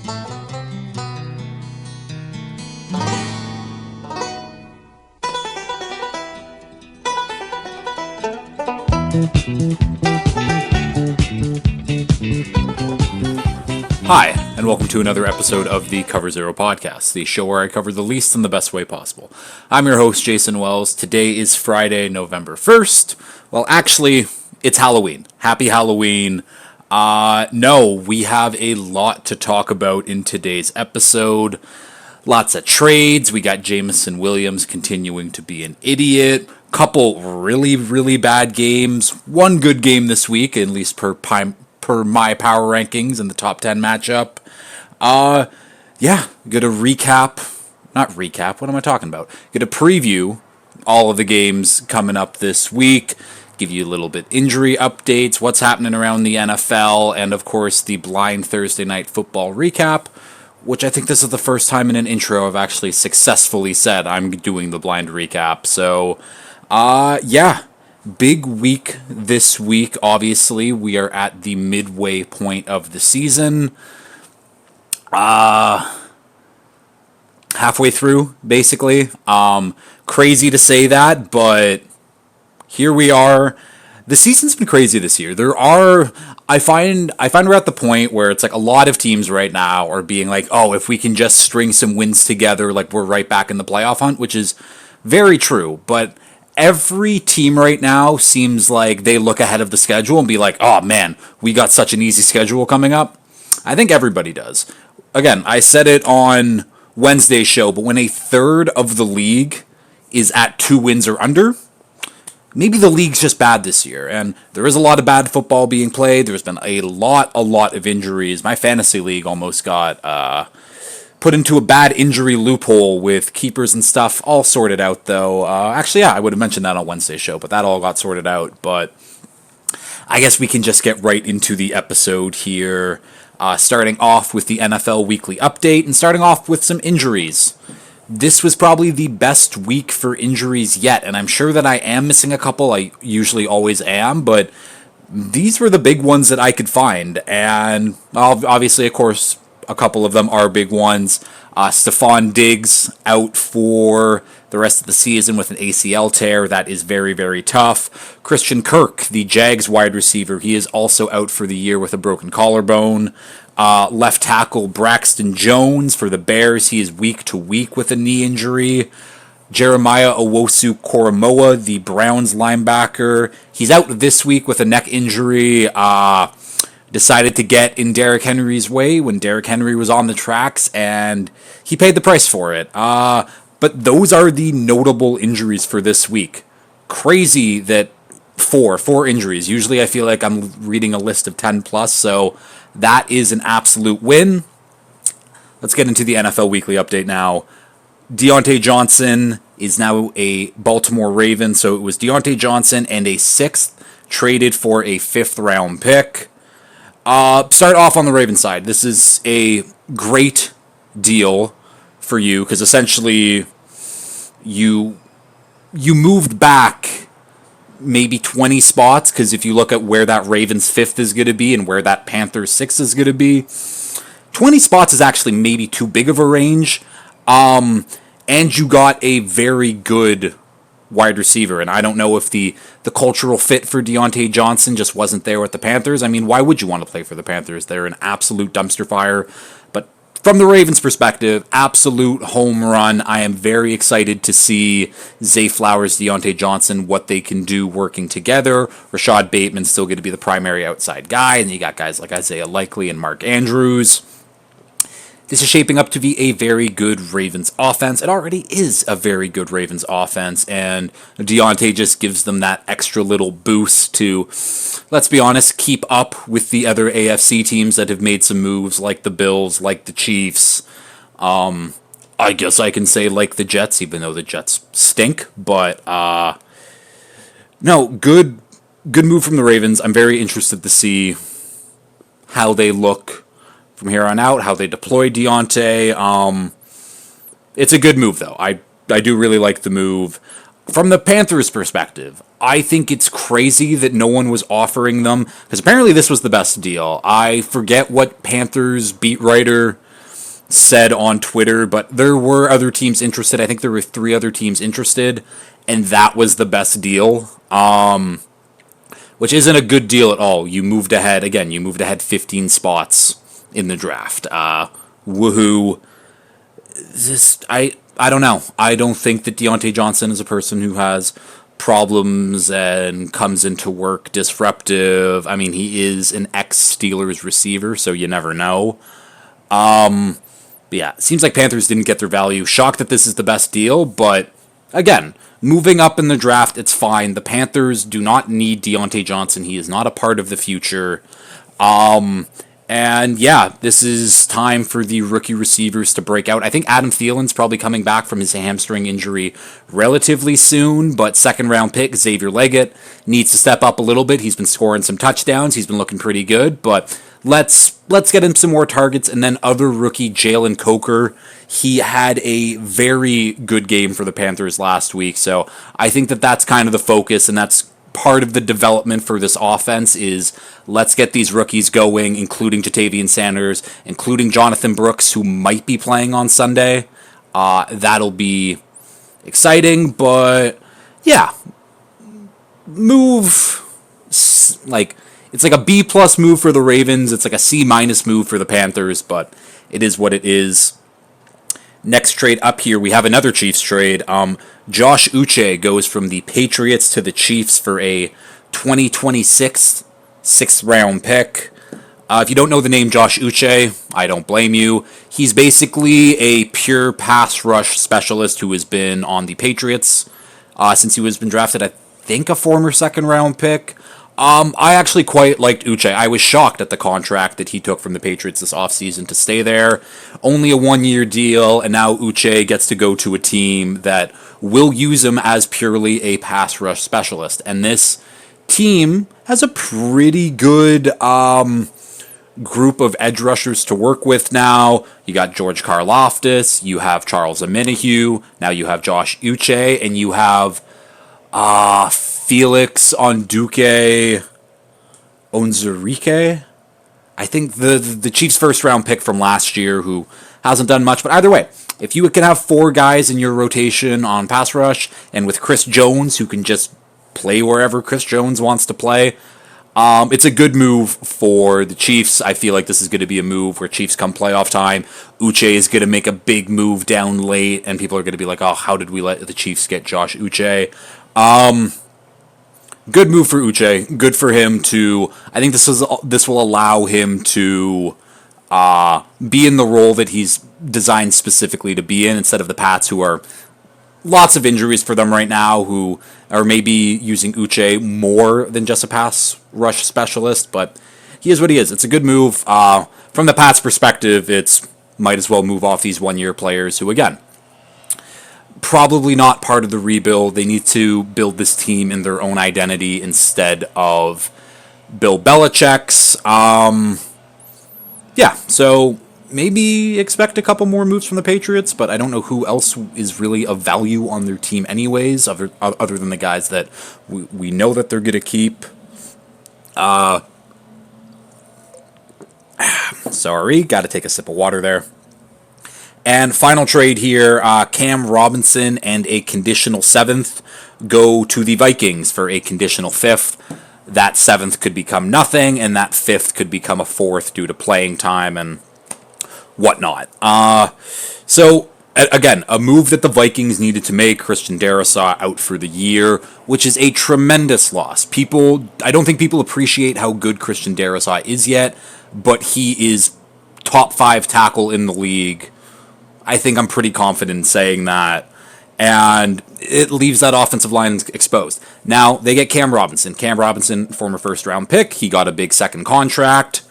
Hi, and welcome to another episode of the Cover Zero podcast, the show where I cover the least in the best way possible. I'm your host, Jason Wells. Today is Friday, November 1st. Well, actually, it's Halloween. Happy Halloween. No, we have a lot to talk about in today's episode. Lots of trades. We got Jameson Williams continuing to be an idiot. Couple really, really bad games. One good game this week, at least per my power rankings in the top 10 matchup. Gonna what am I talking about? Gonna preview all of the games coming up this week, give you a little bit injury updates, what's happening around the NFL, and of course the blind Thursday night football recap, which I think this is the first time in an intro I've actually successfully said I'm doing the blind recap. So, big week this week. Obviously, we are at the midway point of the season. Halfway through, basically. Crazy to say that, but here we are. The season's been crazy this year. I find we're at the point where it's like a lot of teams right now are being like, oh, if we can just string some wins together, like we're right back in the playoff hunt, which is very true, but every team right now seems like they look ahead of the schedule and be like, oh man, we got such an easy schedule coming up. I think everybody does. Again, I said it on Wednesday's show, but when a third of the league is at 2 wins or under, maybe the league's just bad this year. And there is a lot of bad football being played. There's been a lot of injuries. My fantasy league almost got put into a bad injury loophole with keepers and stuff, all sorted out though. I would have mentioned that on Wednesday's show, but that all got sorted out. But I guess we can just get right into the episode here, starting off with the NFL Weekly Update and starting off with some injuries. This was probably the best week for injuries yet, and I'm sure that I am missing a couple. I usually always am, but these were the big ones that I could find. And obviously, of course, a couple of them are big ones. Stephon Diggs out for the rest of the season with an ACL tear. That is very, very tough. Christian Kirk, the Jags wide receiver, he is also out for the year with a broken collarbone. Left tackle Braxton Jones for the Bears. He is week to week with a knee injury. Jeremiah Owusu-Koramoah, the Browns linebacker, he's out this week with a neck injury. Decided to get in Derrick Henry's way when Derrick Henry was on the tracks, and he paid the price for it. But those are the notable injuries for this week. Crazy that four injuries. Usually I feel like I'm reading a list of 10 plus, so that is an absolute win. Let's get into the NFL Weekly Update now. Deontay Johnson is now a Baltimore Raven, so it was Deontay Johnson and a 6th traded for a 5th round pick. Start off on the Ravens side. This is a great deal for you because essentially you moved back maybe 20 spots, because if you look at where that Ravens 5th is going to be and where that Panthers 6th is going to be, 20 spots is actually maybe too big of a range. And you got a very good wide receiver, and I don't know if the cultural fit for Deontay Johnson just wasn't there with the Panthers. I mean, why would you want to play for the Panthers? They're an absolute dumpster fire. But from the Ravens' perspective, absolute home run. I am very excited to see Zay Flowers, Deontay Johnson, what they can do working together. Rashad Bateman's still going to be the primary outside guy, and you got guys like Isaiah Likely and Mark Andrews. This is shaping up to be a very good Ravens offense. It already is a very good Ravens offense, and Deontay just gives them that extra little boost to, let's be honest, keep up with the other AFC teams that have made some moves, like the Bills, like the Chiefs. I guess I can say like the Jets, even though the Jets stink. But no, good move from the Ravens. I'm very interested to see how they look from here on out, how they deploy Deontay. It's a good move, though. I do really like the move. From the Panthers' perspective, I think it's crazy that no one was offering them, because apparently this was the best deal. I forget what Panthers beat writer said on Twitter, but there were other teams interested. I think there were 3 other teams interested, and that was the best deal. Which isn't a good deal at all. You moved ahead again. You moved ahead 15 spots in the draft. Woohoo! I don't know. I don't think that Deontay Johnson is a person who has problems and comes into work disruptive. I mean, he is an ex-Steelers receiver, so you never know. But yeah, it seems like Panthers didn't get their value. Shocked that this is the best deal, but again, moving up in the draft, it's fine. The Panthers do not need Deontay Johnson. He is not a part of the future. And yeah, this is time for the rookie receivers to break out. I think Adam Thielen's probably coming back from his hamstring injury relatively soon, but second round pick Xavier Leggett needs to step up a little bit. He's been scoring some touchdowns. He's been looking pretty good, but let's get him some more targets. And then other rookie Jalen Coker, he had a very good game for the Panthers last week, so I think that that's kind of the focus, and that's part of the development for this offense is let's get these rookies going, including Jatavian Sanders, including Jonathan Brooks, who might be playing on Sunday. That'll be exciting, but yeah, it's like a B plus move for the Ravens. It's like a C minus move for the Panthers, but it is what it is. Next trade up here, we have another Chiefs trade. Josh Uche goes from the Patriots to the Chiefs for a 2026 6th-round pick. If you don't know the name Josh Uche, I don't blame you. He's basically a pure pass rush specialist who has been on the Patriots since he was been drafted, I think a former 2nd-round pick. I actually quite liked Uche. I was shocked at the contract that he took from the Patriots this offseason to stay there. Only a 1-year deal, and now Uche gets to go to a team that will use him as purely a pass rush specialist. And this team has a pretty good group of edge rushers to work with now. You got George Karlaftis, you have Charles Omenihu, now you have Josh Uche, and you have Felix Onduke Onzurike. I think the Chiefs' 1st-round pick from last year who hasn't done much. But either way, if you can have 4 guys in your rotation on pass rush, and with Chris Jones, who can just play wherever Chris Jones wants to play, it's a good move for the Chiefs. I feel like this is going to be a move where Chiefs come playoff time, Uche is going to make a big move down late, and people are going to be like, oh, how did we let the Chiefs get Josh Uche? Good move for Uche. Good for him to. I think this will allow him to be in the role that he's designed specifically to be in, instead of the Pats, who are lots of injuries for them right now, who are maybe using Uche more than just a pass rush specialist. But he is what he is. It's a good move. From the Pats' perspective, it's might as well move off these 1-year players who, again, probably not part of the rebuild. They need to build this team in their own identity instead of Bill Belichick's. Yeah, so maybe expect a couple more moves from the Patriots, but I don't know who else is really of value on their team anyways, other than the guys that we know that they're going to keep. Sorry, got to take a sip of water there. And final trade here, Cam Robinson and a conditional 7th go to the Vikings for a conditional 5th. That 7th could become nothing, and that 5th could become a 4th due to playing time and whatnot. So, again, a move that the Vikings needed to make. Christian Darrisaw out for the year, which is a tremendous loss. I don't think people appreciate how good Christian Darrisaw is yet, but he is top 5 tackle in the league. I think I'm pretty confident in saying that. And it leaves that offensive line exposed. Now, they get Cam Robinson. Cam Robinson, former 1st-round pick. He got a big 2nd contract.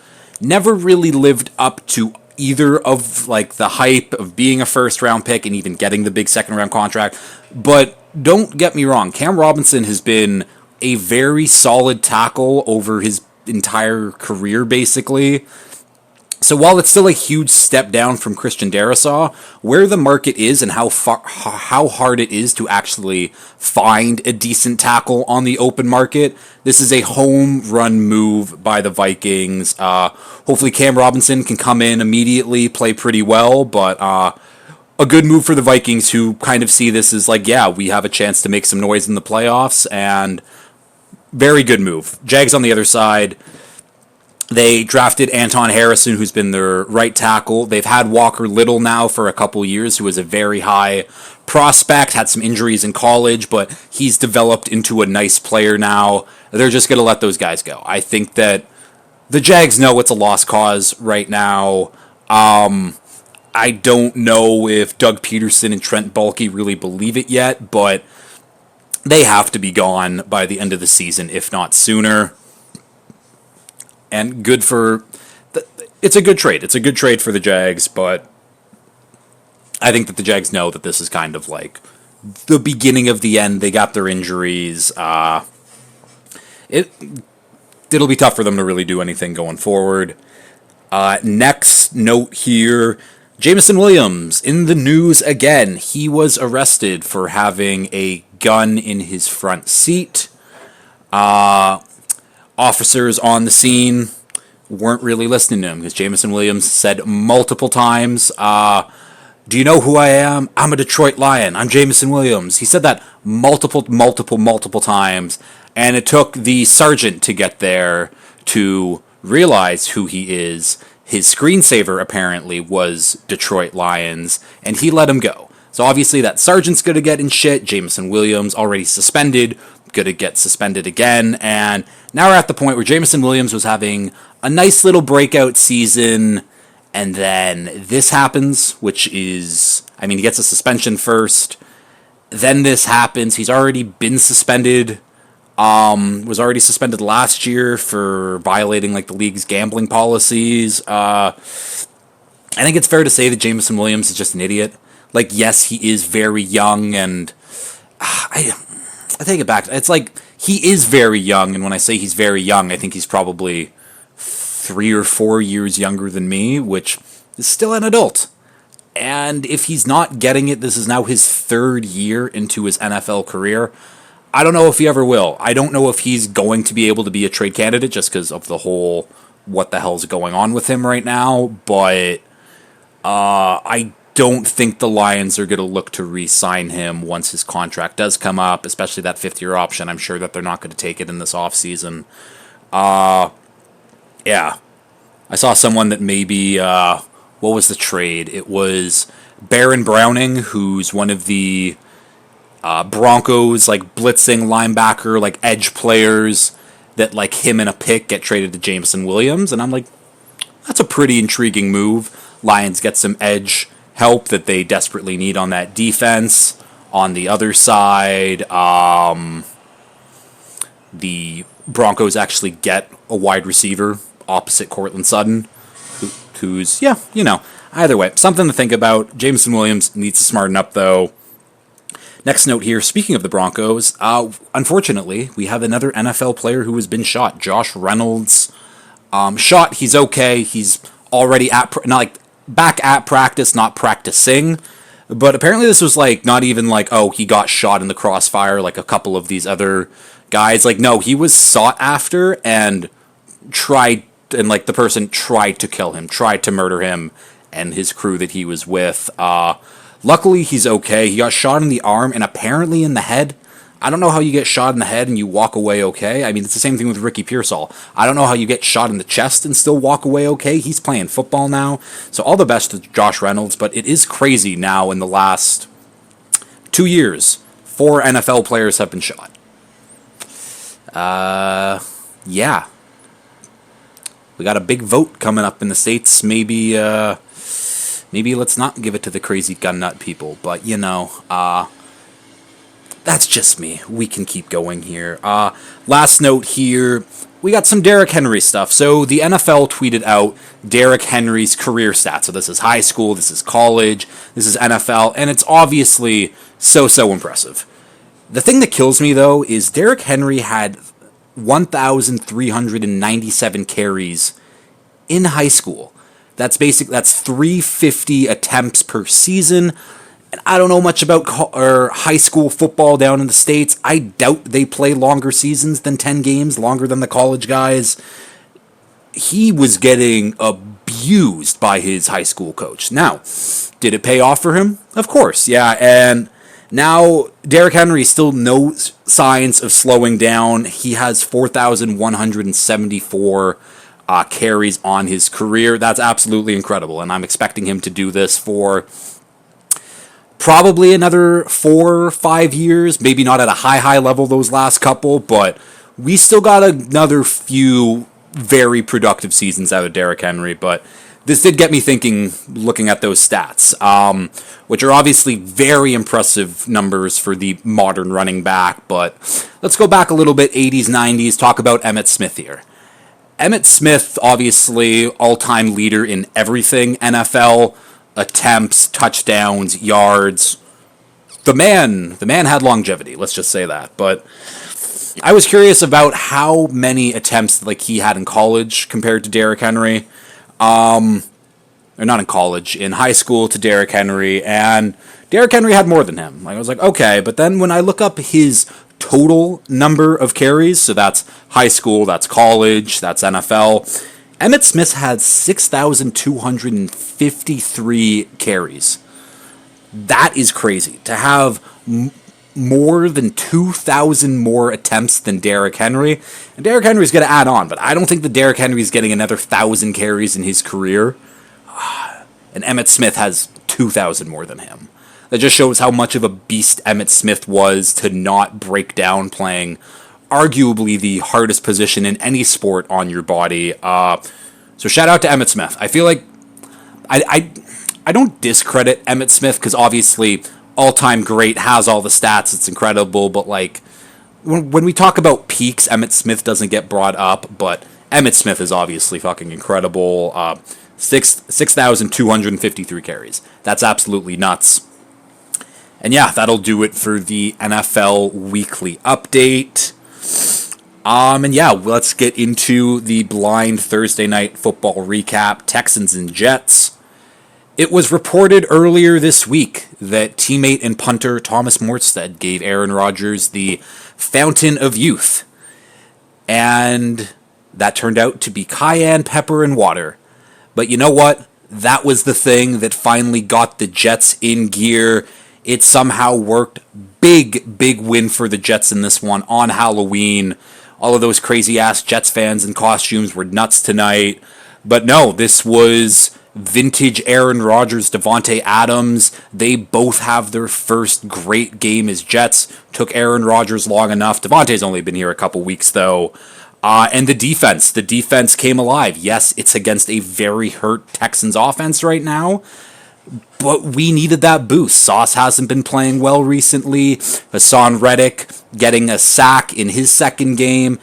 Never really lived up to either of the hype of being a 1st-round pick and even getting the big 2nd-round contract. But don't get me wrong. Cam Robinson has been a very solid tackle over his entire career, basically. So while it's still a huge step down from Christian Darrisaw, where the market is and how hard it is to actually find a decent tackle on the open market, this is a home run move by the Vikings. Hopefully Cam Robinson can come in immediately, play pretty well, but a good move for the Vikings, who kind of see this as like, yeah, we have a chance to make some noise in the playoffs, and very good move. Jags on the other side. They drafted Anton Harrison, who's been their right tackle. They've had Walker Little now for a couple years, who is a very high prospect, had some injuries in college, but he's developed into a nice player now. They're just going to let those guys go. I think that the Jags know it's a lost cause right now. I don't know if Doug Peterson and Trent Baalke really believe it yet, but they have to be gone by the end of the season, if not sooner. And good for... It's a good trade. It's a good trade for the Jags, but I think that the Jags know that this is kind of like the beginning of the end. They got their injuries. It'll be tough for them to really do anything going forward. Next note here, Jameson Williams in the news again. He was arrested for having a gun in his front seat. Officers on the scene weren't really listening to him because Jameson Williams said multiple times, do you know who I am? I'm a Detroit Lion. I'm Jameson Williams. He said that multiple times, and it took the sergeant to get there to realize who he is. His screensaver apparently was Detroit Lions, and he let him go. So obviously that sergeant's going to get in shit. Jameson Williams already suspended, going to get suspended again, and now we're at the point where Jameson Williams was having a nice little breakout season, and then this happens, which is, I mean, he gets a suspension first, then this happens. He's already been suspended, was already suspended last year for violating like the league's gambling policies. I think it's fair to say that Jameson Williams is just an idiot. Like, yes, he is very young, and I take it back. It's like, he is very young, and when I say he's very young, I think he's probably 3 or 4 years younger than me, which is still an adult. And if he's not getting it, this is now his 3rd year into his NFL career. I don't know if he ever will. I don't know if he's going to be able to be a trade candidate just because of the whole what the hell's going on with him right now, but I don't think the Lions are going to look to re-sign him once his contract does come up, especially that 5th-year option. I'm sure that they're not going to take it in this offseason. Yeah. I saw someone that maybe, what was the trade? It was Baron Browning, who's one of the Broncos, like, blitzing linebacker, like, edge players that, like, him and a pick get traded to Jameson Williams. And I'm like, that's a pretty intriguing move. Lions get some edge help that they desperately need on that defense. On the other side, the Broncos actually get a wide receiver opposite Courtland Sutton, who's, yeah, you know, either way, something to think about. Jameson Williams needs to smarten up, though. Next note here, speaking of the Broncos, unfortunately, we have another NFL player who has been shot, Josh Reynolds. Shot, he's okay, he's already back at practice, not practicing. But apparently this was like not even like, oh, he got shot in the crossfire like a couple of these other guys. Like, no, he was sought after and the person tried to kill him, tried to murder him and his crew that he was with. Luckily, he's okay. He got shot in the arm and apparently in the head. I don't know how you get shot in the head and you walk away okay. I mean, it's the same thing with Ricky Pearsall. I don't know how you get shot in the chest and still walk away okay. He's playing football now. So all the best to Josh Reynolds, but it is crazy now in the last 2 years. 4 NFL players have been shot. Yeah. We got a big vote coming up in the States. Maybe let's not give it to the crazy gun nut people, but you know, that's just me. We can keep going here. Last note here, we got some Derrick Henry stuff. So the NFL tweeted out Derrick Henry's career stats. So this is high school, this is college, this is NFL, and it's obviously so impressive. The thing that kills me, though, is Derrick Henry had 1,397 carries in high school. That's 350 attempts per season. And I don't know much about high school football down in the States. I doubt they play longer seasons than 10 games, longer than the college guys. He was getting abused by his high school coach. Now, did it pay off for him? Of course, yeah. And now Derrick Henry still no signs of slowing down. He has 4,174 carries on his career. That's absolutely incredible, and I'm expecting him to do this for probably another 4 or 5 years. Maybe not at a high level those last couple, but we still got another few very productive seasons out of Derrick Henry. But this did get me thinking, looking at those stats, which are obviously very impressive numbers for the modern running back. But let's go back a little bit, 80s, 90s, talk about Emmitt Smith here. Emmitt Smith, obviously, all-time leader in everything NFL, attempts, touchdowns, yards. The man had longevity, let's just say that. But I was curious about how many attempts like he had in college compared to Derrick Henry. Or not in college, in high school to Derrick Henry, and Derrick Henry had more than him. Like, I was like, okay, but then when I look up his total number of carries, so that's high school, that's college, that's NFL, Emmitt Smith had 6,253 carries. That is crazy. To have more than 2,000 more attempts than Derrick Henry. And Derrick Henry's going to add on, but I don't think that Derrick Henry's getting another 1,000 carries in his career. And Emmitt Smith has 2,000 more than him. That just shows how much of a beast Emmitt Smith was to not break down playing arguably the hardest position in any sport on your body. So shout out to Emmitt Smith. I feel like I don't discredit Emmitt Smith because obviously all-time great, has all the stats, it's incredible, but like when we talk about peaks, Emmitt Smith doesn't get brought up, but Emmitt Smith is obviously fucking incredible. 6,253 carries. That's absolutely nuts. And yeah, that'll do it for the NFL Weekly Update. And yeah, let's get into the blind Thursday Night Football recap. Texans and Jets. It was reported earlier this week that teammate and punter Thomas Morstead gave Aaron Rodgers the fountain of youth. And that turned out to be cayenne pepper and water. But you know what? That was the thing that finally got the Jets in gear. It somehow worked. Big win for the Jets in this one on Halloween. All of those crazy-ass Jets fans in costumes were nuts tonight. But no, this was vintage Aaron Rodgers, Davante Adams. They both have their first great game as Jets. Took Aaron Rodgers long enough. Davante's only been here a couple weeks, though. And the defense came alive. Yes, it's against a very hurt Texans offense right now, but we needed that boost. Sauce hasn't been playing well recently. Hassan Reddick getting a sack in his second game.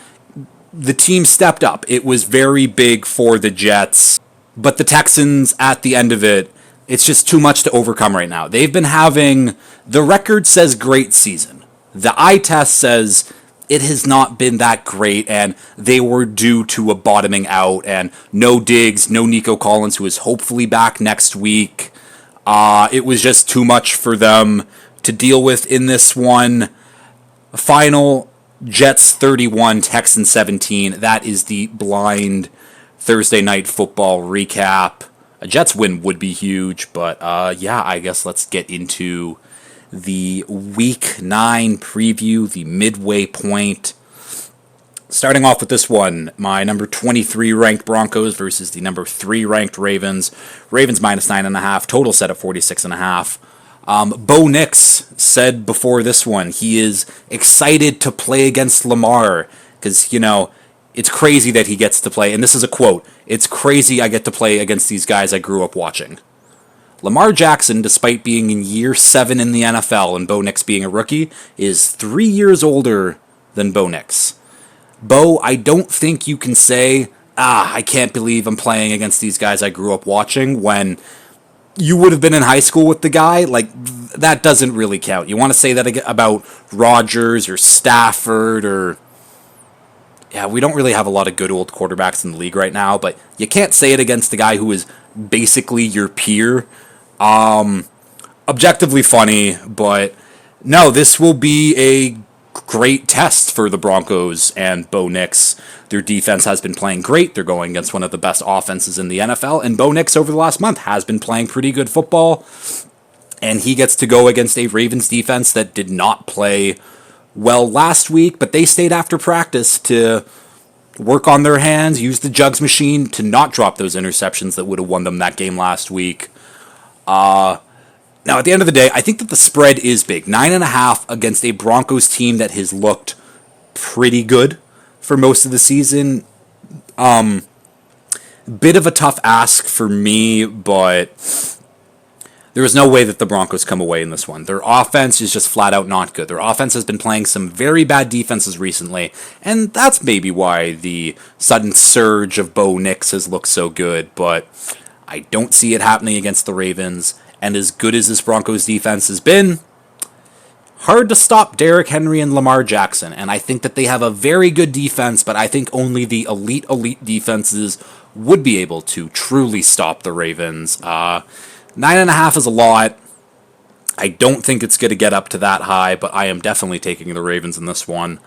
The team stepped up. It was very big for the Jets, but the Texans, at the end of it, it's just too much to overcome right now. They've been having, the record says great season. The eye test says it has not been that great, and they were due to a bottoming out, and no Diggs, no Nico Collins, who is hopefully back next week. It was just too much for them to deal with in this one. Final, Jets 31, Texans 17. That is the blind Thursday Night Football recap. A Jets win would be huge, but yeah, I guess let's get into the Week 9 preview, the midway point. Starting off with this one, my number 23 ranked Broncos versus the number 3 ranked Ravens. Ravens minus 9.5, total set at 46.5. Bo Nix said before this one he is excited to play against Lamar because, you know, it's crazy that he gets to play, and this is a quote, "It's crazy I get to play against these guys I grew up watching." Lamar Jackson, despite being in year 7 in the NFL and Bo Nix being a rookie, is 3 years older than Bo Nix. Bo, I don't think you can say, I can't believe I'm playing against these guys I grew up watching when you would have been in high school with the guy. Like, that doesn't really count. You want to say that about Rodgers or Stafford or... Yeah, we don't really have a lot of good old quarterbacks in the league right now, but you can't say it against the guy who is basically your peer. Objectively funny, but no, this will be a great test for the Broncos and Bo Nix. Their defense has been playing great. They're going against one of the best offenses in the NFL, and Bo Nix over the last month has been playing pretty good football. And he gets to go against a Ravens defense that did not play well last week, but they stayed after practice to work on their hands, use the jugs machine to not drop those interceptions that would have won them that game last week. Now, at the end of the day, I think that the spread is big. 9.5 against a Broncos team that has looked pretty good for most of the season. Bit of a tough ask for me, but there is no way that the Broncos come away in this one. Their offense is just flat out not good. Their offense has been playing some very bad defenses recently, and that's maybe why the sudden surge of Bo Nix has looked so good, but I don't see it happening against the Ravens. And as good as this Broncos defense has been, hard to stop Derrick Henry and Lamar Jackson. And I think that they have a very good defense, but I think only the elite defenses would be able to truly stop the Ravens. 9.5 is a lot. I don't think it's going to get up to that high, but I am definitely taking the Ravens in this one.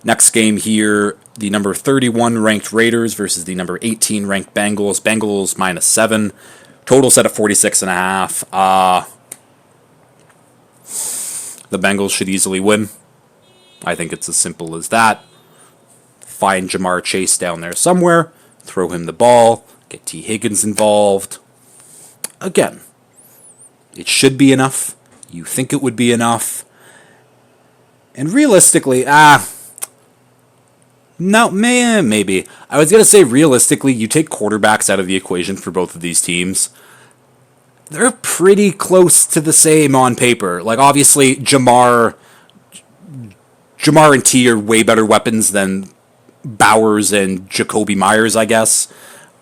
Next game here, the number 31 ranked Raiders versus the number 18 ranked Bengals. Bengals -7. Total set at 46.5. The Bengals should easily win. I think it's as simple as that. Find Jamar Chase down there somewhere. Throw him the ball. Get T. Higgins involved. Again, it should be enough. You think it would be enough. And realistically, no, maybe. I was going to say realistically, you take quarterbacks out of the equation for both of these teams. They're pretty close to the same on paper. Like, obviously, Jamar and T are way better weapons than Bowers and Jacoby Myers, I guess.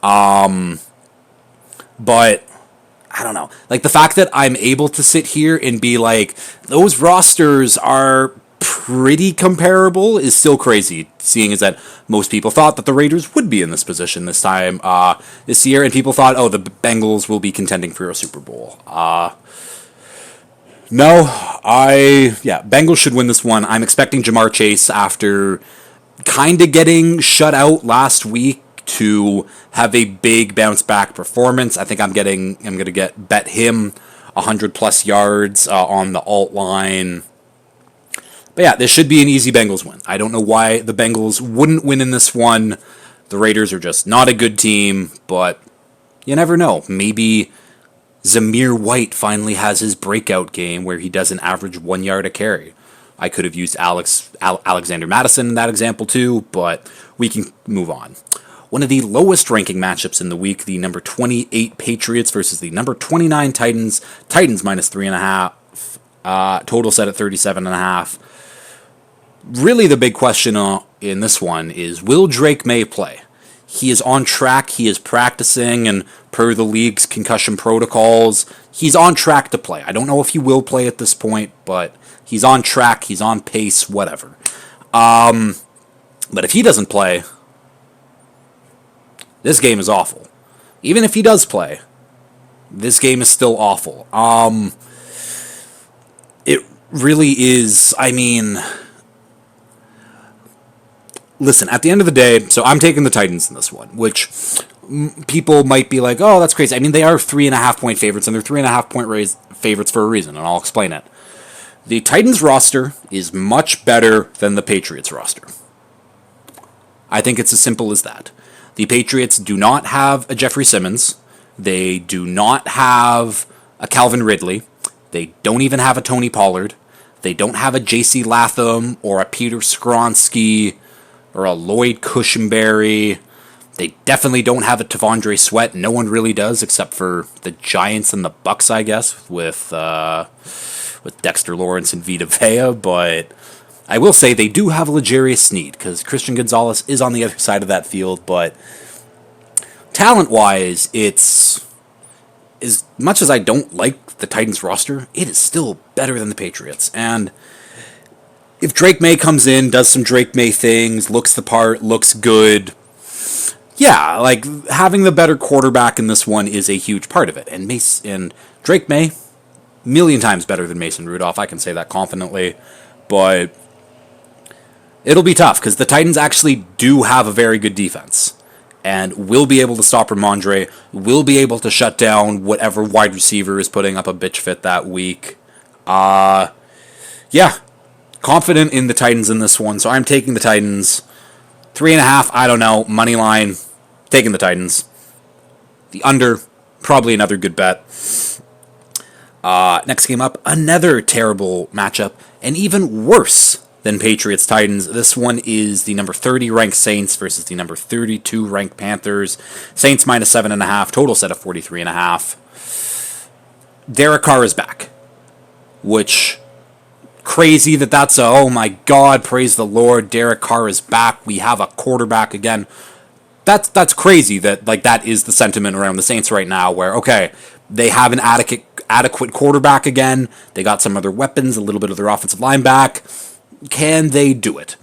But, I don't know. Like, the fact that I'm able to sit here and be like, those rosters are pretty comparable is still crazy, seeing as that most people thought that the Raiders would be in this position this time this year, and people thought, oh, the Bengals will be contending for a Super Bowl. Bengals should win this one. I'm expecting Jamar Chase, after kind of getting shut out last week, to have a big bounce back performance. I think I'm going to bet him 100 plus yards on the alt line. But yeah, this should be an easy Bengals win. I don't know why the Bengals wouldn't win in this one. The Raiders are just not a good team, but you never know. Maybe Zamir White finally has his breakout game where he doesn't average 1 yard a carry. I could have used Alexander Madison in that example too, but we can move on. One of the lowest ranking matchups in the week, the number 28 Patriots versus the number 29 Titans. Titans -3.5. Total set at 37.5. Really, the big question in this one is, will Drake May play? He is on track. He is practicing, and per the league's concussion protocols, he's on track to play. I don't know if he will play at this point, but he's on track. He's on pace, whatever. But if he doesn't play, this game is awful. Even if he does play, this game is still awful. It really is. I mean, listen, at the end of the day, so I'm taking the Titans in this one, which people might be like, oh, that's crazy. I mean, they are 3.5 point favorites, and they're 3.5 point favorites for a reason, and I'll explain it. The Titans roster is much better than the Patriots roster. I think it's as simple as that. The Patriots do not have a Jeffrey Simmons. They do not have a Calvin Ridley. They don't even have a Tony Pollard. They don't have a J.C. Latham or a Peter Skronsky or a Lloyd Cushenberry. They definitely don't have a Tavondre Sweat. No one really does, except for the Giants and the Bucks, I guess, with Dexter Lawrence and Vita Vea. But I will say they do have L'Jarius Sneed, because Christian Gonzalez is on the other side of that field. But talent-wise, it's, as much as I don't like the Titans roster, it is still better than the Patriots. And if Drake May comes in, does some Drake May things, looks the part, looks good, yeah, like having the better quarterback in this one is a huge part of it. And Drake May, million times better than Mason Rudolph. I can say that confidently, but it'll be tough because the Titans actually do have a very good defense and will be able to stop Ramondre, will be able to shut down whatever wide receiver is putting up a bitch fit that week. Yeah, confident in the Titans in this one, so I'm taking the Titans. 3.5, I don't know, money line, taking the Titans. The under, probably another good bet. Next game up, another terrible matchup, and even worse than Patriots Titans. This one is the number 30 ranked Saints versus the number 32 ranked Panthers. Saints minus 7.5, total set of 43.5. Derek Carr is back, which crazy that's a, oh my God, praise the Lord, Derek Carr is back. We have a quarterback again. That's crazy that like that is the sentiment around the Saints right now, where okay, they have an adequate quarterback again. They got some other weapons, a little bit of their offensive line back. Can they do it?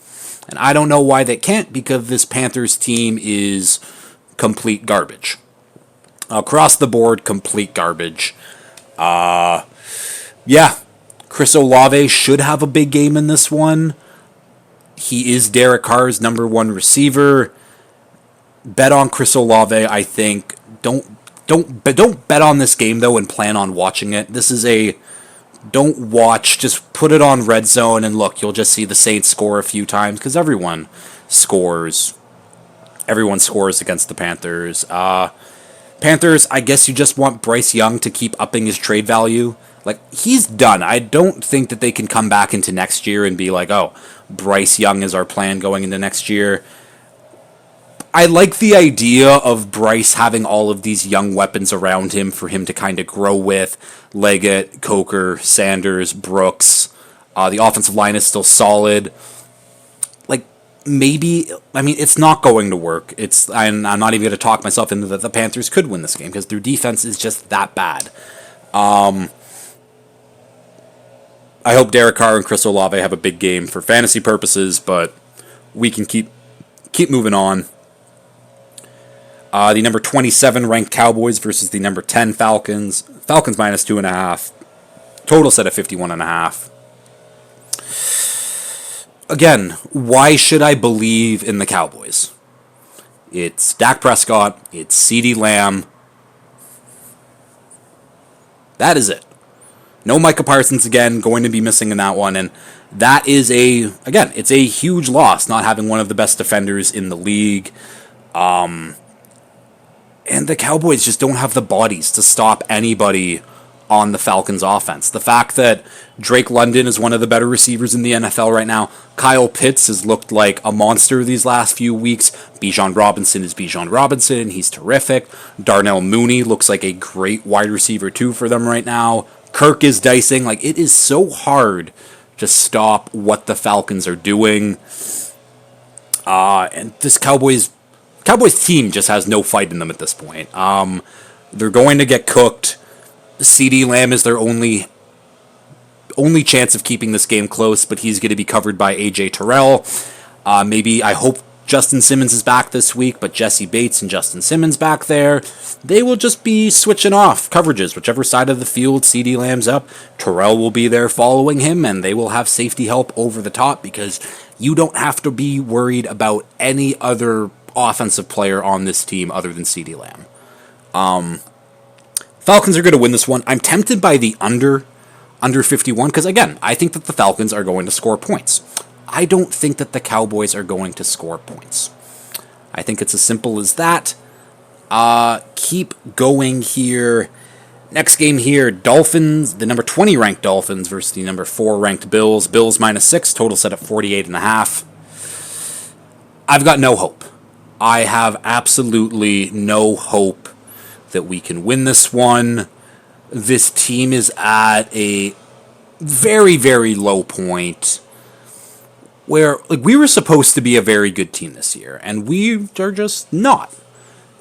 And I don't know why they can't, because this Panthers team is complete garbage. Across the board, complete garbage. Yeah, Chris Olave should have a big game in this one. He is Derek Carr's number one receiver. Bet on Chris Olave, I think. Don't bet on this game though and plan on watching it. This is a don't watch, just put it on red zone and look, you'll just see the Saints score a few times because everyone scores. Everyone scores against the Panthers. Panthers, I guess you just want Bryce Young to keep upping his trade value. Like, he's done. I don't think that they can come back into next year and be like, oh, Bryce Young is our plan going into next year. I like the idea of Bryce having all of these young weapons around him for him to kind of grow with. Leggett, Coker, Sanders, Brooks. The offensive line is still solid. Like, maybe, I mean, it's not going to work. I'm not even going to talk myself into that the Panthers could win this game because their defense is just that bad. I hope Derek Carr and Chris Olave have a big game for fantasy purposes, but we can keep moving on. The number 27 ranked Cowboys versus the number 10 Falcons. Falcons minus 2.5. Total set of 51.5. Again, why should I believe in the Cowboys? It's Dak Prescott. It's CeeDee Lamb. That is it. No Micah Parsons again, going to be missing in that one. And that is it's a huge loss not having one of the best defenders in the league. And the Cowboys just don't have the bodies to stop anybody on the Falcons offense. The fact that Drake London is one of the better receivers in the NFL right now. Kyle Pitts has looked like a monster these last few weeks. Bijan Robinson is Bijan Robinson. He's terrific. Darnell Mooney looks like a great wide receiver too for them right now. Kirk is dicing. Like, it is so hard to stop what the Falcons are doing. And this Cowboys team just has no fight in them at this point. They're going to get cooked. CeeDee Lamb is their only chance of keeping this game close, but he's going to be covered by A.J. Terrell. I hope Justin Simmons is back this week, but Jesse Bates and Justin Simmons back there. They will just be switching off coverages. Whichever side of the field CeeDee Lamb's up, Terrell will be there following him, and they will have safety help over the top because you don't have to be worried about any other offensive player on this team other than CeeDee Lamb. Falcons are going to win this one. I'm tempted by the under 51 because, again, I think that the Falcons are going to score points. I don't think that the Cowboys are going to score points. I think it's as simple as that. Keep going here. Next game here, Dolphins, the number 20 ranked Dolphins versus the number 4 ranked Bills. Bills minus 6, total set at 48.5. I've got no hope. I have absolutely no hope that we can win this one. This team is at a very, very low point where we were supposed to be a very good team this year, and we are just not.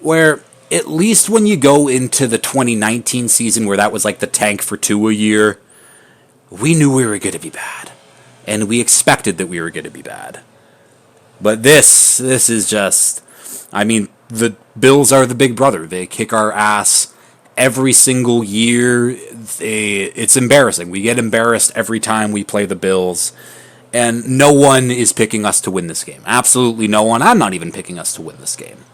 Where at least when you go into the 2019 season where that was like the tank for 2 a year, we knew we were going to be bad. And we expected that we were going to be bad. But this is just, the Bills are the big brother. They kick our ass every single year. It's embarrassing. We get embarrassed every time we play the Bills. And no one is picking us to win this game. Absolutely no one. I'm not even picking us to win this game.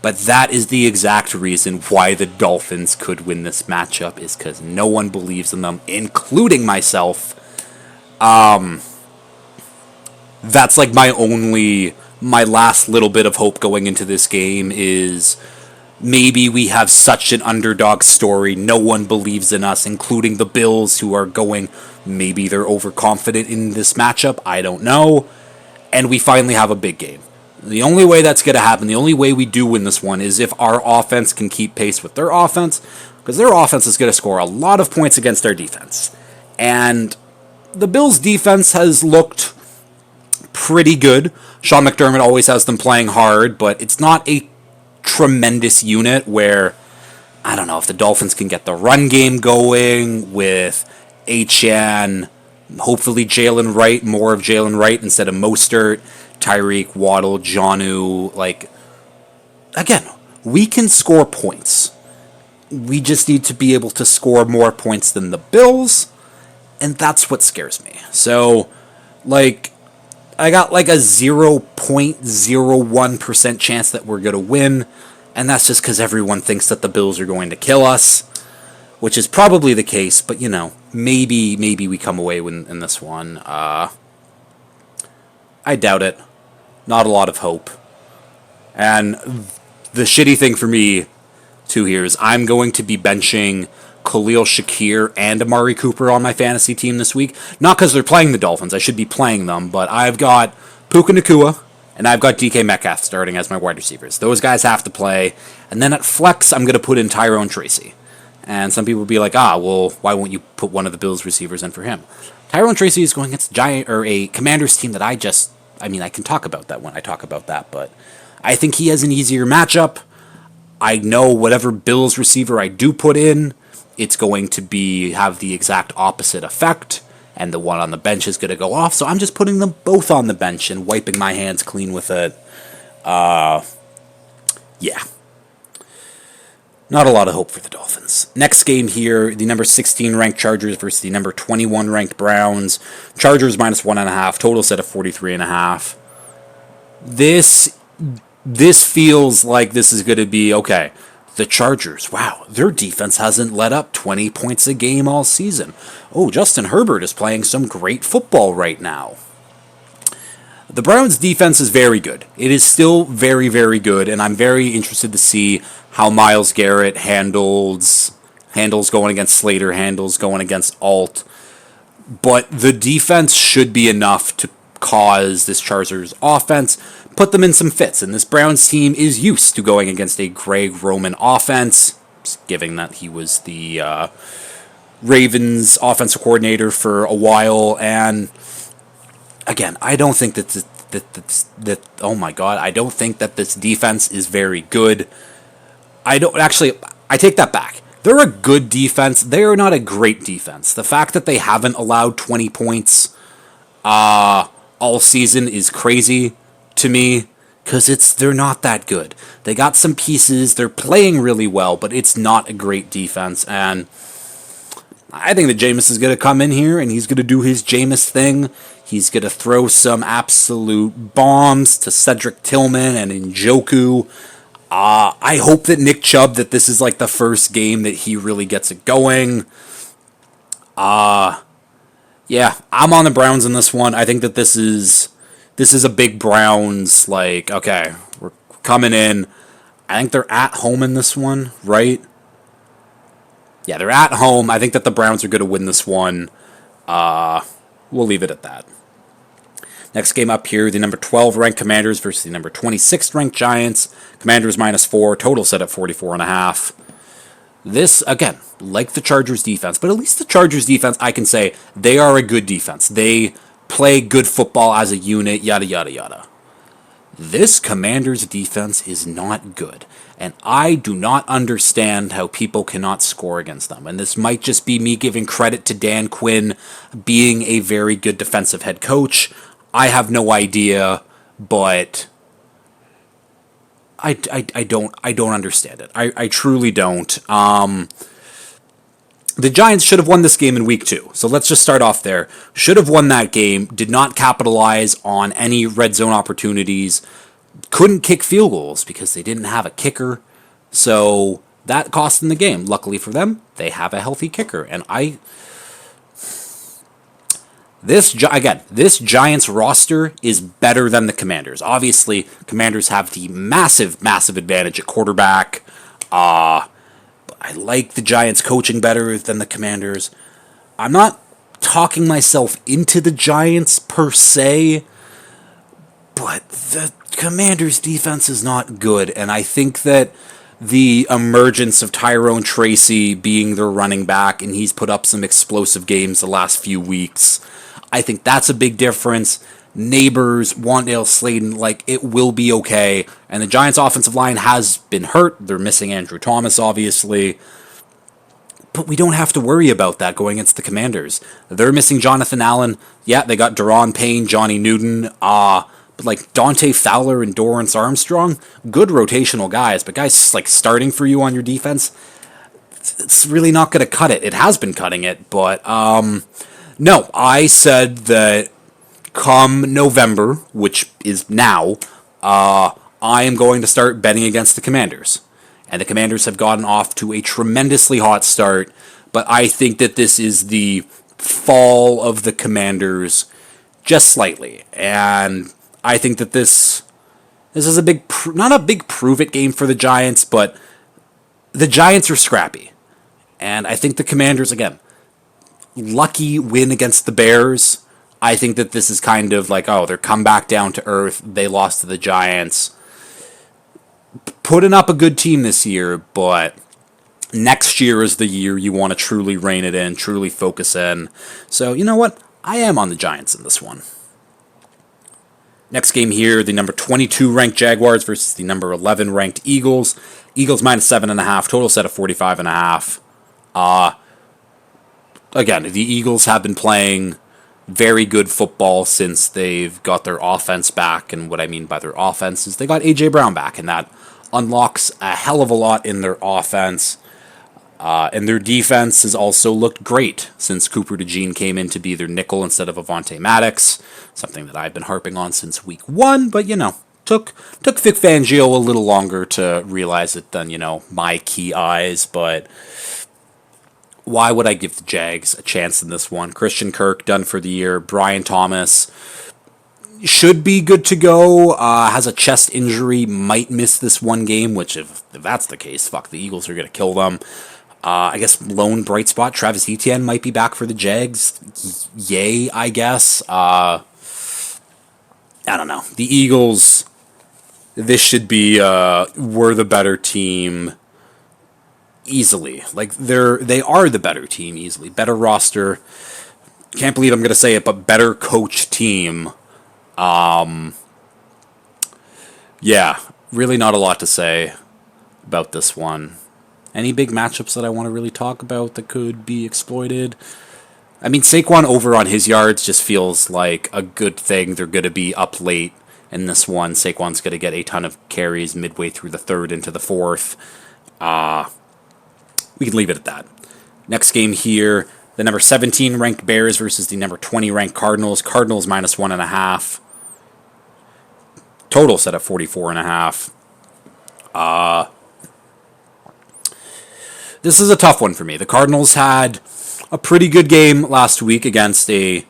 But that is the exact reason why the Dolphins could win this matchup, is because no one believes in them, including myself. That's like my last little bit of hope going into this game is maybe we have such an underdog story. No one believes in us, including the Bills, who are going, maybe they're overconfident in this matchup. I don't know. And we finally have a big game. The only way that's going to happen, the only way we do win this one, is if our offense can keep pace with their offense, because their offense is going to score a lot of points against our defense. And the Bills' defense has looked pretty good. Sean McDermott always has them playing hard, but it's not a tremendous unit where, I don't know, if the Dolphins can get the run game going with HN, hopefully Jalen Wright, more of Jalen Wright instead of Mostert, Tyreek, Waddle, Jonnu, like, again, we can score points. We just need to be able to score more points than the Bills, and that's what scares me. So, like, I got like a 0.01% chance that we're going to win, and that's just because everyone thinks that the Bills are going to kill us, which is probably the case, but, you know, maybe we come away in this one. I doubt it. Not a lot of hope. And the shitty thing for me, too, here is I'm going to be benching Khalil Shakir and Amari Cooper on my fantasy team this week. Not because they're playing the Dolphins. I should be playing them. But I've got Puka Nacua and I've got DK Metcalf starting as my wide receivers. Those guys have to play. And then at flex, I'm going to put in Tyrone Tracy. And some people will be like, well, why won't you put one of the Bills receivers in for him? Tyrone Tracy is going against a Commanders team that I can talk about that when I talk about that, but I think he has an easier matchup. I know whatever Bills receiver I do put in, it's going to have the exact opposite effect, and the one on the bench is going to go off, so I'm just putting them both on the bench and wiping my hands clean with it. Yeah. Not a lot of hope for the Dolphins. Next game here, the number 16 ranked Chargers versus the number 21 ranked Browns. Chargers minus 1.5, total set of 43.5. This feels like this is going to be, okay, the Chargers, wow, their defense hasn't let up 20 points a game all season. Oh, Justin Herbert is playing some great football right now. The Browns' defense is very good. It is still very, very good, and I'm very interested to see how Myles Garrett handles going against Slater, handles going against Alt. But the defense should be enough to cause this Chargers offense, put them in some fits. And this Browns team is used to going against a Greg Roman offense, given that he was the Ravens offensive coordinator for a while. And again, I don't think oh my God, I don't think that this defense is very good. I take that back. They're a good defense. They are not a great defense. The fact that they haven't allowed 20 points all season is crazy to me, because they're not that good. They got some pieces. They're playing really well, but it's not a great defense. And I think that Jameis is going to come in here and he's going to do his Jameis thing. He's going to throw some absolute bombs to Cedric Tillman and Njoku. I hope that Nick Chubb, that this is like the first game that he really gets it going. Yeah, I'm on the Browns in this one. I think that this is a big Browns, like, okay, we're coming in. I think they're at home in this one, right? Yeah, they're at home. I think that the Browns are going to win this one. We'll leave it at that. Next game up here, the number 12 ranked Commanders versus the number 26 ranked Giants. Commanders minus 4, total set at 44.5. This, again, like the Chargers defense, but at least the Chargers defense, I can say they are a good defense. They play good football as a unit, yada, yada, yada. This Commanders defense is not good, and I do not understand how people cannot score against them. And this might just be me giving credit to Dan Quinn being a very good defensive head coach. I have no idea, but I don't understand it. I truly don't. The Giants should have won this game in week 2. So let's just start off there. Should have won that game. Did not capitalize on any red zone opportunities. Couldn't kick field goals because they didn't have a kicker. So that cost them the game. Luckily for them, they have a healthy kicker. And this Giants roster is better than the Commanders. Obviously, Commanders have the massive, massive advantage at quarterback. I like the Giants coaching better than the Commanders. I'm not talking myself into the Giants per se, but the Commanders' defense is not good, and I think that the emergence of Tyrone Tracy being their running back, and he's put up some explosive games the last few weeks, I think that's a big difference. Neighbors, Wandale Slayton, like, it will be okay. And the Giants' offensive line has been hurt. They're missing Andrew Thomas, obviously. But we don't have to worry about that going against the Commanders. They're missing Jonathan Allen. Yeah, they got Daron Payne, Johnny Newton, but like Dante Fowler and Dorrance Armstrong, good rotational guys. But guys like starting for you on your defense, it's really not going to cut it. It has been cutting it, but no, I said that come November, which is now, I am going to start betting against the Commanders. And the Commanders have gotten off to a tremendously hot start, but I think that this is the fall of the Commanders just slightly. And I think that this is a big, not a big prove-it game for the Giants, but the Giants are scrappy. And I think the Commanders, again, lucky win against the Bears. I think that this is kind of like, oh, they're come back down to earth. They lost to the Giants. Putting up a good team this year, but next year is the year you want to truly rein it in, truly focus in. So, you know what? I am on the Giants in this one. Next game here, the number 22 ranked Jaguars versus the number 11 ranked Eagles. Eagles minus 7.5, total set of 45.5. Again, the Eagles have been playing very good football since they've got their offense back, and what I mean by their offense is they got A.J. Brown back, and that unlocks a hell of a lot in their offense. And their defense has also looked great since Cooper DeJean came in to be their nickel instead of Avonte Maddox, something that I've been harping on since week 1, but, took Vic Fangio a little longer to realize it than, my key eyes, but why would I give the Jags a chance in this one? Christian Kirk, done for the year. Brian Thomas should be good to go. Has a chest injury, might miss this one game, which if that's the case, fuck, the Eagles are going to kill them. I guess lone bright spot, Travis Etienne might be back for the Jags. Yay, I guess. I don't know. The Eagles, this should be, we're the better team easily. Like, they are the better team easily. Better roster. Can't believe I'm going to say it, but better coach team. Yeah, really not a lot to say about this one. Any big matchups that I want to really talk about that could be exploited? I mean, Saquon over on his yards just feels like a good thing. They're going to be up late in this one. Saquon's going to get a ton of carries midway through the third into the fourth. We can leave it at that. Next game here, the number 17 ranked Bears versus the number 20 ranked Cardinals. Cardinals minus 1.5. Total set at 44.5. This is a tough one for me. The Cardinals had a pretty good game last week against a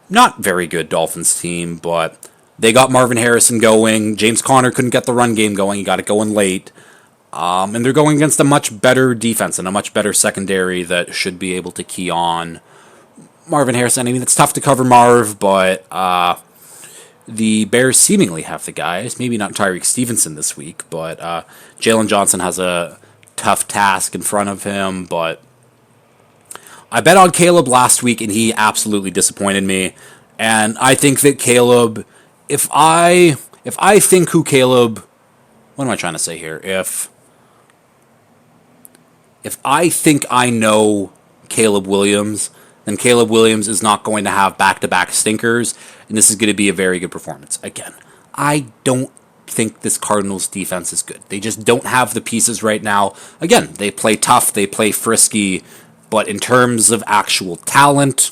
not very good Dolphins team, but they got Marvin Harrison going. James Conner couldn't get the run game going. He got it going late. And they're going against a much better defense and a much better secondary that should be able to key on Marvin Harrison. I mean, it's tough to cover Marv, but the Bears seemingly have the guys. Maybe not Tyreek Stevenson this week, but Jalen Johnson has a tough task in front of him. But I bet on Caleb last week, and he absolutely disappointed me. And I think that Caleb, if I think who Caleb, what am I trying to say here? If I think I know Caleb Williams, then Caleb Williams is not going to have back-to-back stinkers, and this is going to be a very good performance. Again, I don't think this Cardinals defense is good. They just don't have the pieces right now. Again, they play tough, they play frisky, but in terms of actual talent,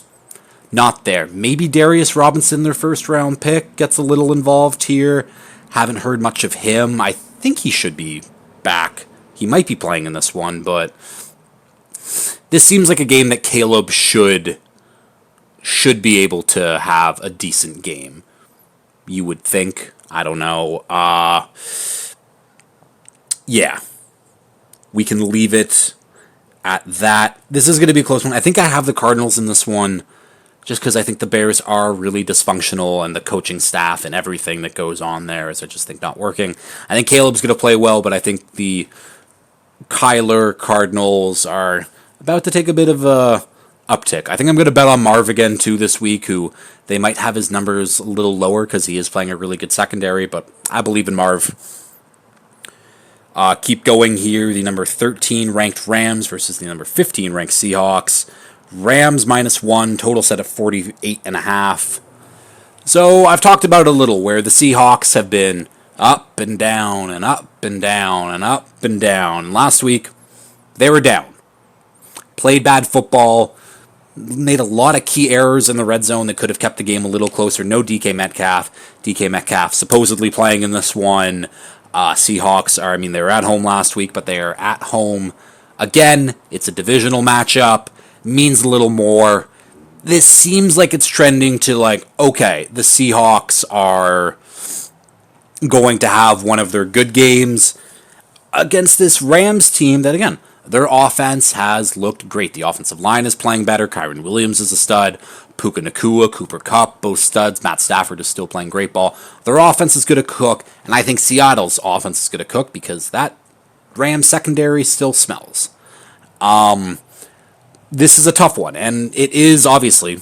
not there. Maybe Darius Robinson, their first round pick, gets a little involved here. Haven't heard much of him. I think he should be back. He might be playing in this one, but this seems like a game that Caleb should be able to have a decent game. You would think. I don't know. Yeah. We can leave it at that. This is going to be a close one. I think I have the Cardinals in this one just because I think the Bears are really dysfunctional and the coaching staff and everything that goes on there is, I just think, not working. I think Caleb's going to play well, but I think the Kyler Cardinals are about to take a bit of a uptick. I think I'm going to bet on Marv again, too, this week, who they might have his numbers a little lower because he is playing a really good secondary, but I believe in Marv. Keep going here. The number 13 ranked Rams versus the number 15 ranked Seahawks. Rams -1, total set of 48.5. So I've talked about it a little, where the Seahawks have been up and down and up and down and up and down. Last week, they were down. Played bad football. Made a lot of key errors in the red zone that could have kept the game a little closer. No DK Metcalf. DK Metcalf supposedly playing in this one. Seahawks they were at home last week, but they are at home again. It's a divisional matchup. Means a little more. This seems like it's trending to okay, the Seahawks are going to have one of their good games against this Rams team that, again, their offense has looked great. The offensive line is playing better. Kyron Williams is a stud. Puka Nacua, Cooper Kupp, both studs. Matt Stafford is still playing great ball. Their offense is going to cook, and I think Seattle's offense is going to cook because that Rams secondary still smells. This is a tough one, and it is obviously,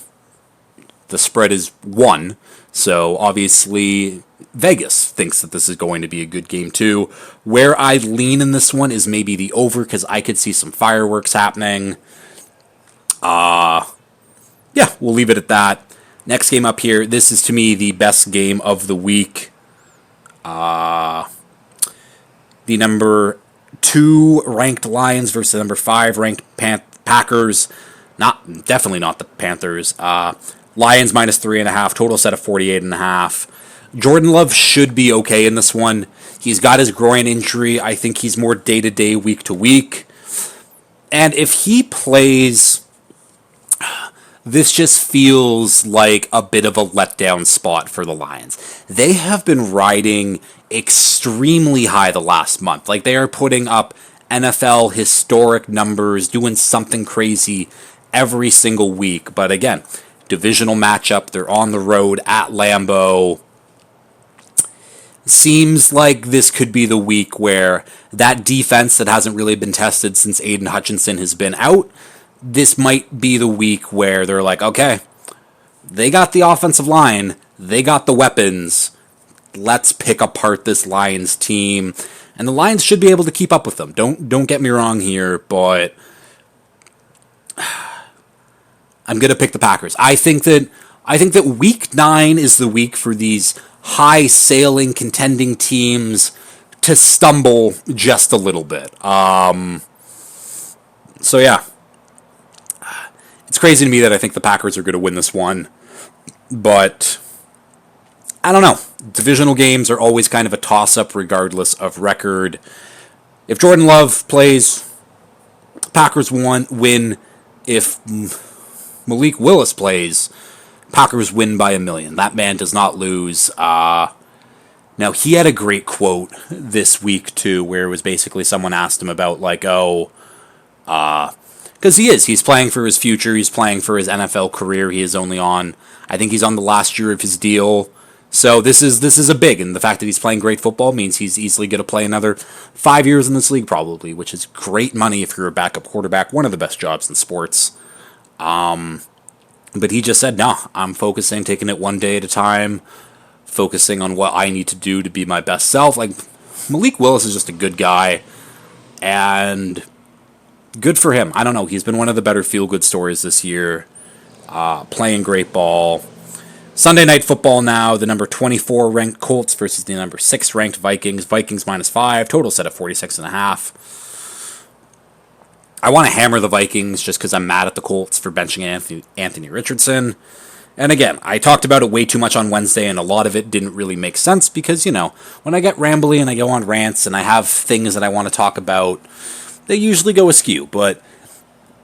the spread is 1, so obviously Vegas thinks that this is going to be a good game too. Where I lean in this one is maybe the over, because I could see some fireworks happening. Yeah, we'll leave it at that. Next game up here, this is to me the best game of the week. The number 2 ranked Lions versus the number 5 ranked Packers. Definitely not the Panthers. Lions -3.5, total set of 48.5. Jordan Love should be okay in this one. He's got his groin injury. I think he's more day-to-day, week-to-week. And if he plays, this just feels like a bit of a letdown spot for the Lions. They have been riding extremely high the last month. They are putting up NFL historic numbers, doing something crazy every single week. But again, divisional matchup. They're on the road at Lambeau. Seems like this could be the week where that defense that hasn't really been tested since Aiden Hutchinson has been out, this might be the week where they're like, okay, they got the offensive line, they got the weapons, let's pick apart this Lions team. And the Lions should be able to keep up with them. Don't get me wrong here, but I'm going to pick the Packers. I think that week 9 is the week for these high-sailing, contending teams to stumble just a little bit. So, yeah. It's crazy to me that I think the Packers are going to win this one. But I don't know. Divisional games are always kind of a toss-up regardless of record. If Jordan Love plays, Packers win. If Malik Willis plays, Packers win by 1,000,000. That man does not lose. Now, he had a great quote this week, too, where it was basically someone asked him about, because he's playing for his future, he's playing for his NFL career, he is only on, I think he's on the last year of his deal. So this is a big, and the fact that he's playing great football means he's easily going to play another 5 years in this league probably, which is great money if you're a backup quarterback, one of the best jobs in sports. But he just said, no, I'm focusing, taking it one day at a time, focusing on what I need to do to be my best self. Malik Willis is just a good guy, and good for him. I don't know, he's been one of the better feel-good stories this year, playing great ball. Sunday Night Football now, the number 24 ranked Colts versus the number 6 ranked Vikings. Vikings -5, total set at 46.5. I want to hammer the Vikings just because I'm mad at the Colts for benching Anthony Richardson. And again, I talked about it way too much on Wednesday, and a lot of it didn't really make sense because, when I get rambly and I go on rants and I have things that I want to talk about, they usually go askew. But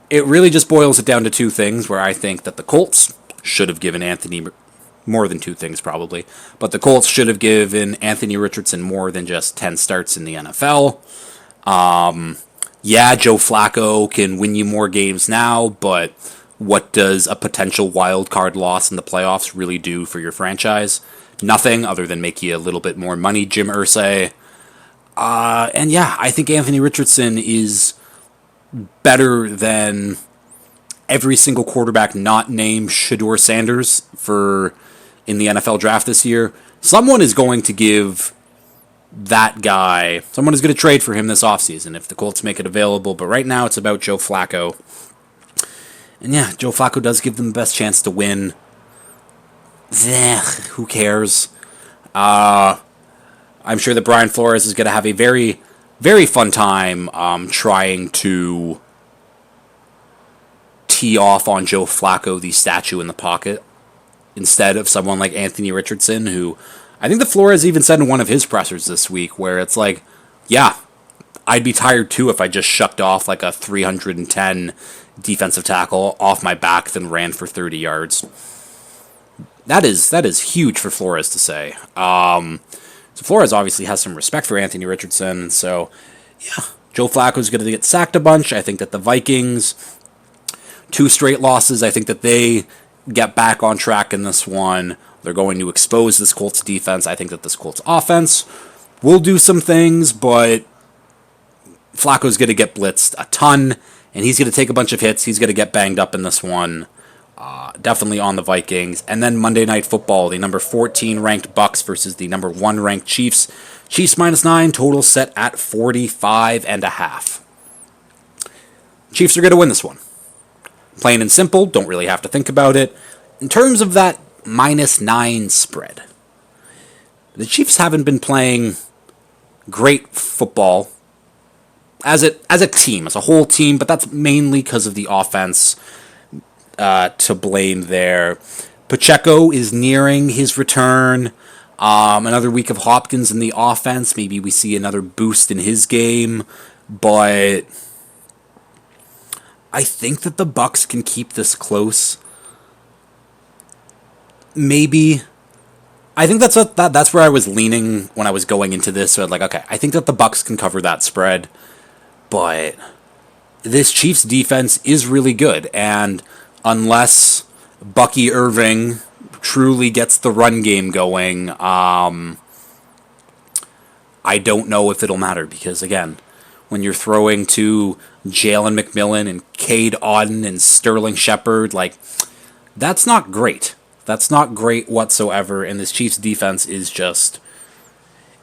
it really just boils it down to two things where I think that the Colts should have given more than two things probably, but the Colts should have given Anthony Richardson more than just 10 starts in the NFL. Yeah, Joe Flacco can win you more games now, but what does a potential wild card loss in the playoffs really do for your franchise? Nothing other than make you a little bit more money, Jim Irsay. And yeah, I think Anthony Richardson is better than every single quarterback not named Shedeur Sanders in the NFL draft this year. Someone is going to give that guy, someone is going to trade for him this offseason if the Colts make it available. But right now it's about Joe Flacco. And yeah, Joe Flacco does give them the best chance to win. Who cares? I'm sure that Brian Flores is going to have a very, very fun time trying to tee off on Joe Flacco, the statue in the pocket, instead of someone like Anthony Richardson, who I think the Flores even said in one of his pressers this week, where it's like, yeah, I'd be tired too if I just shucked off like a 310 defensive tackle off my back, then ran for 30 yards. That is huge for Flores to say. So Flores obviously has some respect for Anthony Richardson, so yeah, Joe Flacco's going to get sacked a bunch. I think that the Vikings, 2 straight losses, I think that they get back on track in this one. They're going to expose this Colts defense. I think that this Colts offense will do some things, but Flacco's going to get blitzed a ton, and he's going to take a bunch of hits. He's going to get banged up in this one. Definitely on the Vikings. And then Monday Night Football, the number 14 ranked Bucks versus the number 1 ranked Chiefs. Chiefs -9, total set at 45.5. Chiefs are going to win this one. Plain and simple, don't really have to think about it. In terms of that -9 spread, the Chiefs haven't been playing great football as a team, as a whole team, but that's mainly because of the offense to blame there. Pacheco is nearing his return. Another week of Hopkins in the offense. Maybe we see another boost in his game, but I think that the Bucks can keep this close. Maybe. I think that's where I was leaning when I was going into this. So I'd like, okay, I think that the Bucks can cover that spread, but this Chiefs defense is really good, and unless Bucky Irving truly gets the run game going, I don't know if it'll matter because again, when you're throwing to Jalen McMillan and Cade Auden and Sterling Shepard, like, that's not great. That's not great whatsoever, and this Chiefs defense is just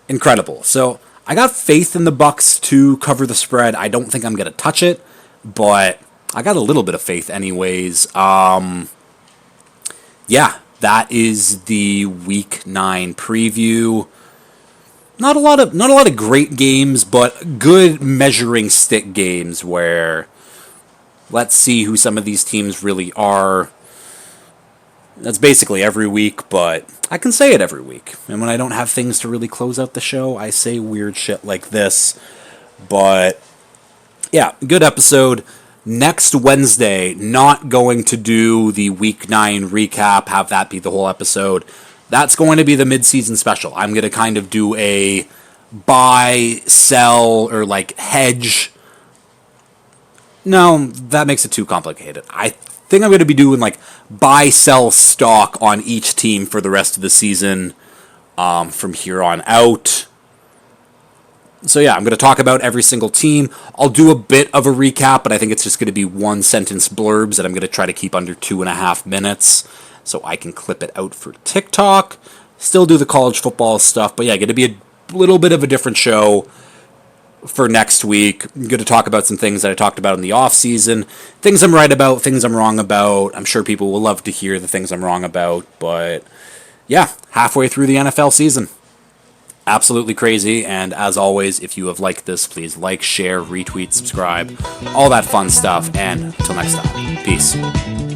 incredible. So I got faith in the Bucks to cover the spread. I don't think I'm going to touch it, but I got a little bit of faith anyways. Yeah, that is the Week 9 preview. Not a lot of great games, but good measuring stick games where let's see who some of these teams really are. That's basically every week, but I can say it every week. And when I don't have things to really close out the show, I say weird shit like this. But yeah, good episode. Next Wednesday, not going to do the Week 9 recap, have that be the whole episode. That's going to be the mid-season special. I'm going to kind of do a buy, sell, or like hedge. No, that makes it too complicated. I think I'm going to be doing like buy, sell stock on each team for the rest of the season from here on out. So yeah, I'm going to talk about every single team. I'll do a bit of a recap, but I think it's just going to be 1-sentence blurbs that I'm going to try to keep under 2.5 minutes so I can clip it out for TikTok. Still do the college football stuff, but yeah, going to be a little bit of a different show. for next week. I'm going to talk about some things that I talked about in the off season, things I'm right about, things I'm wrong about. I'm sure people will love to hear the things I'm wrong about, but yeah, halfway through the NFL season. Absolutely crazy. And as always, if you have liked this, please like, share, retweet, subscribe, all that fun stuff. And until next time, peace.